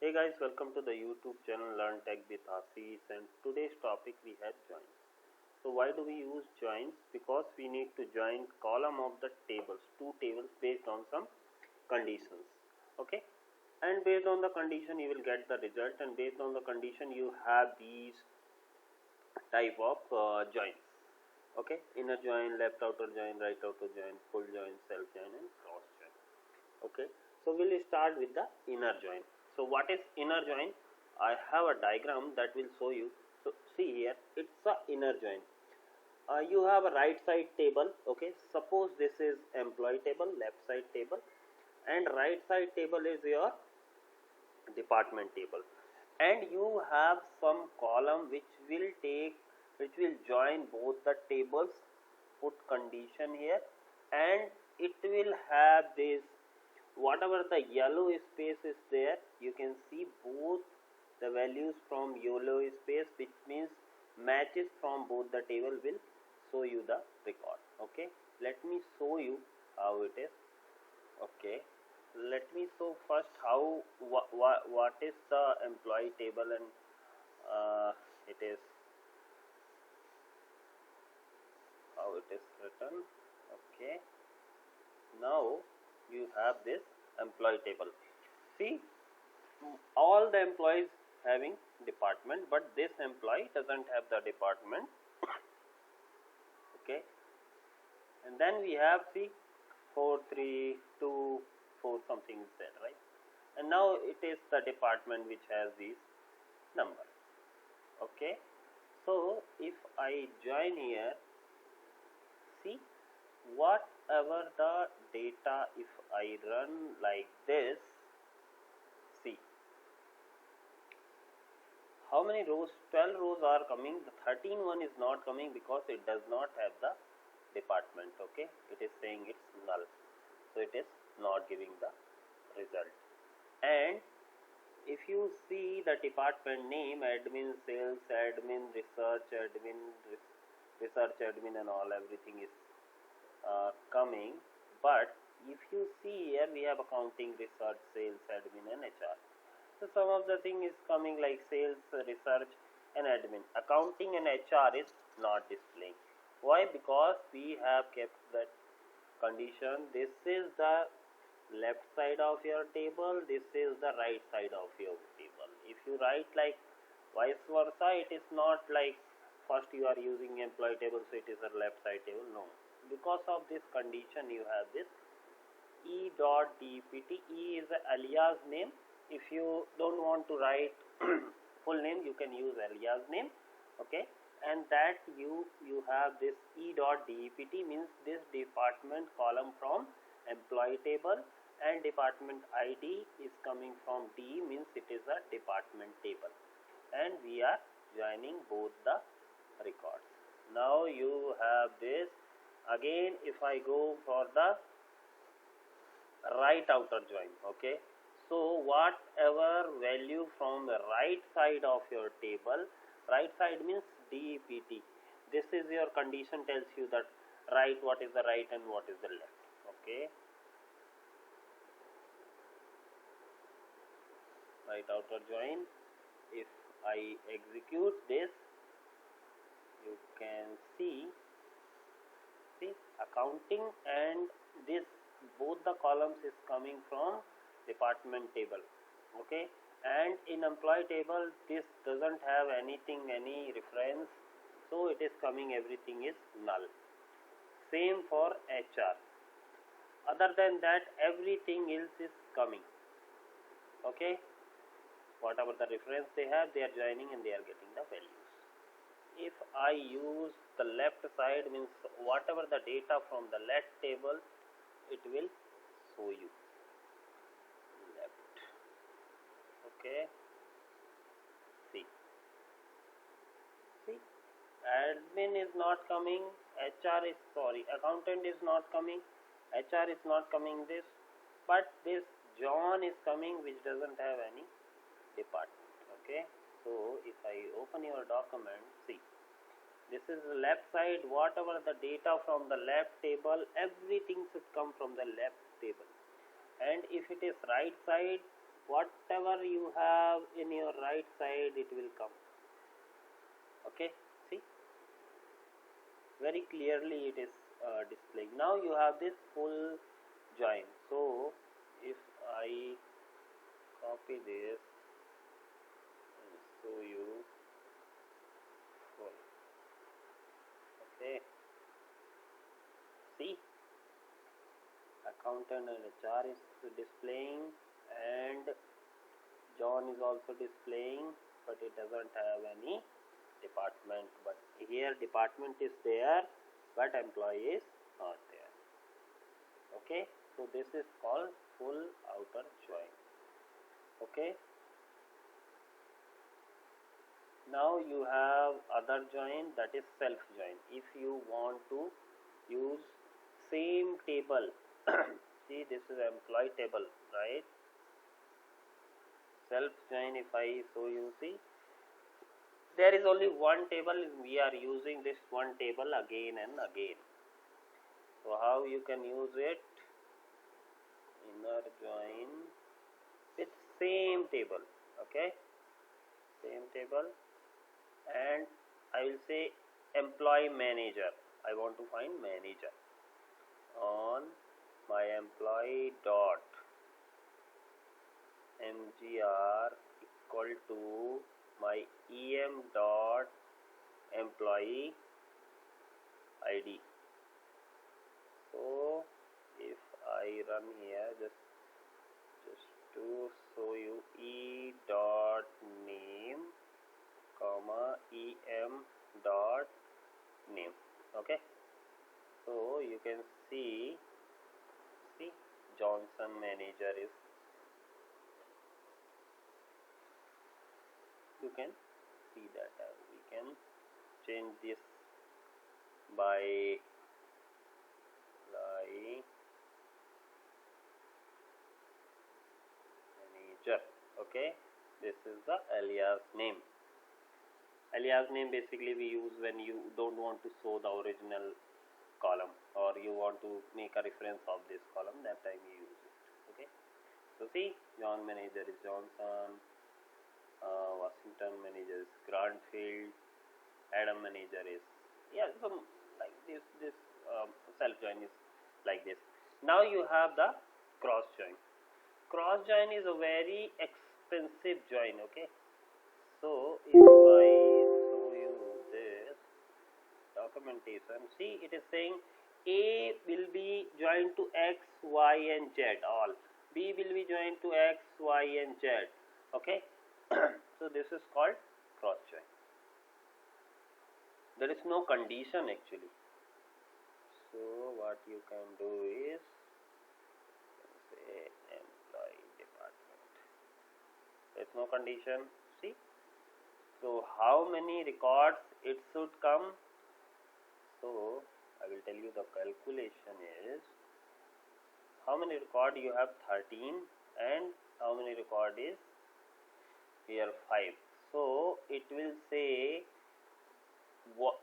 Hey guys, welcome to the YouTube channel Learn Tech with Ashish, and today's topic we have joins. So why do we use joins? Because we need to join column of the tables, two tables based on some conditions. Okay, and based on the condition you will get the result, and based on the condition you have these type of joins. Okay, inner join, left outer join, right outer join, full join, self join, and cross join. Okay, so we'll start with the inner join. So what is inner join? I have a diagram that will show you. So see here, it's a inner join. You have a right side table. Okay, suppose this is employee table, left side table, and right side table is your department table, and you have some column which will join both the tables. Put condition here, and it will have this, whatever the yellow space is there, you can see both the values from yellow space, which means matches from both the table will show you the record. Okay, let me show you how it is. Okay, let me show first how what is the employee table, and it is how it is written. Okay, now you have this employee table. See, all the employees having department, but this employee doesn't have the department. Okay, and then we have, see, 4 3 2 4 something is there, right? And now it is the department which has these number. Okay, so if I join here, see, whatever the data, if I run like this, see how many rows, 12 rows are coming. The 13 one is not coming because it does not have the department. Okay, it is saying it's null, so it is not giving the result. And if you see the department name, admin, sales, admin, research admin, research admin, and all, everything is coming. But if you see here, we have accounting, research, sales, admin, and HR. So some of the thing is coming like sales, research, and admin. Accounting and HR is not displaying. Why? Because we have kept that condition. This is the left side of your table, this is the right side of your table. If you write like vice versa, it is not like first you are using employee table, so it is a left side table. No, because of this condition you have this e.dpt. E is the alias name. If you don't want to write full name, you can use alias name. Okay, and that you have this e.dpt, means this department column from employee table, and department ID is coming from D, means it is a department table, and we are joining both the records. Now you have this. Again, if I go for the right outer join, okay, so whatever value from the right side of your table, right side means DPT, this is your condition, tells you that right, what is the right and what is the left. Okay, right outer join, if I execute this, you can see accounting, and this both the columns is coming from department table. Okay, and in employee table this doesn't have anything, any reference, so it is coming, everything is null. Same for HR. Other than that, everything else is coming. Okay, whatever the reference they have, they are joining and they are getting the values. If I use the left side, means whatever the data from the left table, it will show you left. Okay, see, admin is not coming, HR is, sorry, accountant is not coming, HR is not coming, this, but this John is coming, which doesn't have any department. Okay, so if I open your document, see, this is the left side, whatever the data from the left table, everything should come from the left table. And if it is right side, whatever you have in your right side, it will come. Okay, see, very clearly it is displaying. Now you have this full join. So if I copy this and show you full, okay, see, accountant and HR is displaying, and John is also displaying, but it doesn't have any department. But here department is there, but employee is not there. Okay, so this is called full outer join. Okay, now you have other join, that is self join. If you want to use same table see, this is employee table, right? Self join, if I show you, see, there is only one table, we are using this one table again and again. So how you can use it? Inner join with same table, okay, same table, and I will say employee manager. I want to find manager. On my employee dot mgr equal to my em dot employee id. So if I run here, just to show you, e dot name comma em dot name. Okay, so you can see Johnson manager is, you can see that we can change this by manager. Okay, this is the alias name. Alias name basically we use when you don't want to show the original column, or you want to make a reference of this column, that time you use it. Okay, so see, John manager is Johnson, Washington manager is Grantfield, Adam manager is, yeah, some like this self join is like this. Now you have the cross join. Cross join is a very expensive join. Okay, so if I show you this documentation, see, it is saying A will be joined to X, Y and Z all, B will be joined to X, Y and Z. Okay, so this is called cross join. There is no condition actually. So what you can do is, say employee department, there is no condition. See, so how many records it should come? So I will tell you the calculation is, how many record you have? 13, and how many record is here? 5. So it will say what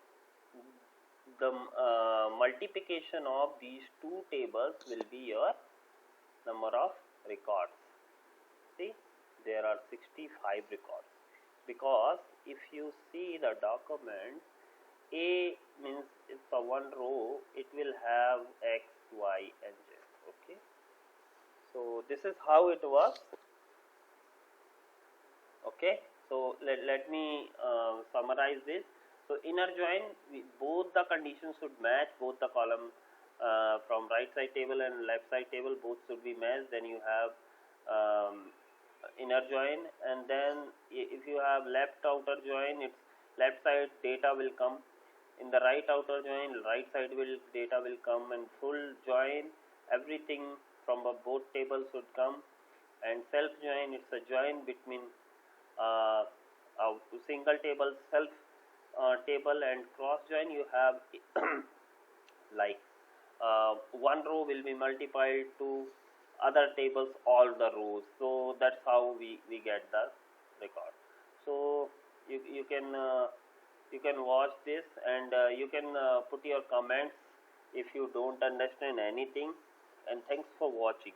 the multiplication of these two tables will be your number of records. See, there are 65 records, because if you see the document, A means it's a one row, it will have X, Y and Z. Okay, so this is how it works. Okay, so let me summarize this. So inner join, both the conditions should match, both the column from right side table and left side table, both should be matched. Then you have inner join, and then if you have left outer join, its left side data will come. In the right outer join, right side data will come, and full join, everything from both tables should come. And self join, it's a join between a single table self table, and cross join you have like one row will be multiplied to other tables all the rows. So that's how we get the record. So you can watch this, and you can put your comments if you don't understand anything, and thanks for watching.